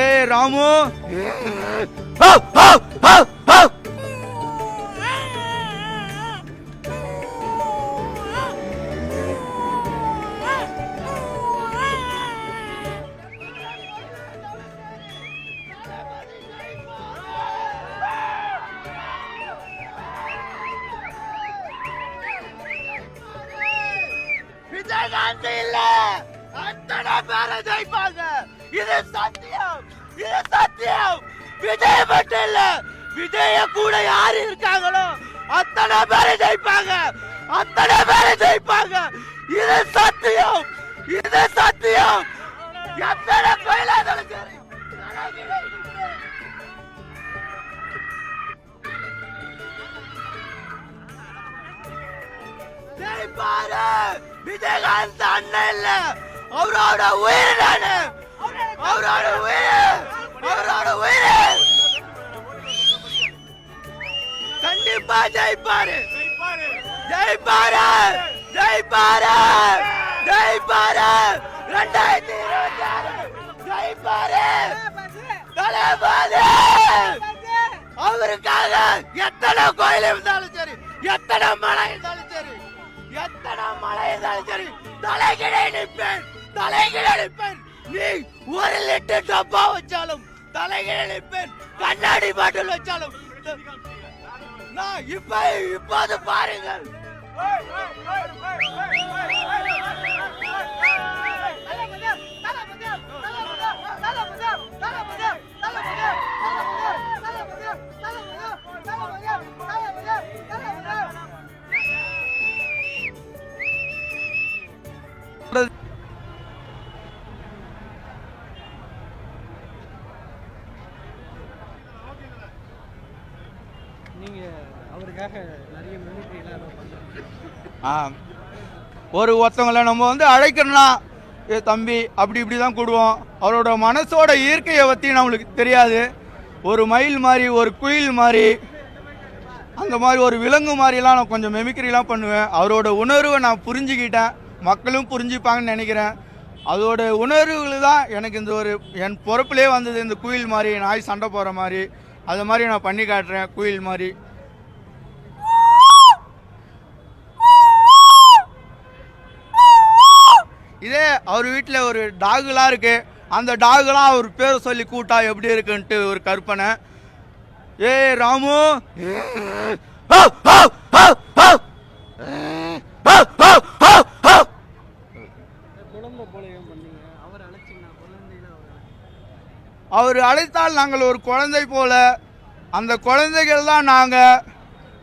ஏய் ராமு, விஜயகாந்த் இல்ல, அத்தனை பேரை ஜெயிப்பாங்க. இது சத்தியம், இது சத்தியம். விஜய் மட்டும் இல்ல, விஜய கூட யாரு இருக்காங்களோ அத்தனை பேரை ஜெயிப்பாங்க, அத்தனை பேரை ஜெயிப்பாங்க. இது சத்தியம், இது சத்தியம். எத்தனை கோயிலாதாலும் சரி, ஜெயிப்பாரு. விஜயகாந்த் அண்ணன் இல்ல, அவரோட உயிர் நானு, அவரோட உயிர், அவரோட உயிர். கண்டிப்பா ஜெயிப்பாரு, ஜெயிப்பாரு, ஜெயிப்பாரு, ஜெயிப்பாரு. 2026 ஜெயிப்பாரு தளபதி. அவருக்காக எத்தனை கோயில் இருந்தாலும் சரி, எத்தனை மலை இருந்தாலும் சரி, எத்தனை மலை இருந்தாலும் சரி, தலைகிழ நிற்பேன், தலைகிழ நிற்பேன். நீ 1 லிட்டர் டப்பா வச்சாலும் தலைகிழ நிற்பேன், கண்ணாடி பாட்டில் வச்சாலும். நான் இப்போது பாருங்கள். நீங்க அவருக்காக நிறைய மிமிக்ரிலாம் ஒருத்தவங்களை நம்ம அழைக்கணும்னா, ஏ தம்பி அப்படி இப்படி தான் கூடுவோம். அவரோட மனசோட இயற்கையை பற்றி நம்மளுக்கு தெரியாது. ஒரு மயில் மாதிரி, ஒரு குயில் மாதிரி, அந்த மாதிரி ஒரு விலங்கு மாதிரிலாம் நான் கொஞ்சம் மெமிக்ரிலாம் பண்ணுவேன். அவரோட உணர்வை நான் புரிஞ்சுக்கிட்டேன், மக்களும் புரிஞ்சுப்பாங்கன்னு நினைக்கிறேன். அதோட உணர்வுகள் தான் எனக்கு இந்த ஒரு என் பொறுப்புலேயே வந்தது. இந்த குயில் மாதிரி, நாய் சண்டை போகிற மாதிரி, அது மாதிரி நான் பண்ணி காட்டுறேன். குயில் மாதிரி இதே அவர் வீட்டில் ஒரு டாகுலாம் இருக்கு, அந்த டாகுலாம் அவர் பேர் சொல்லி கூட்டா எப்படி இருக்குன்ட்டு ஒரு கற்பனை. ஏய் ராமு, அவர் அழைத்தால் நாங்கள் ஒரு குழந்தை போல. அந்த குழந்தைகள் தான்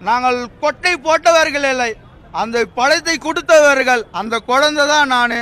நாங்கள் கொட்டை போட்டவர்கள் இல்லை, அந்த பழத்தை கொடுத்தவர்கள். அந்த குழந்தை தான் நான்.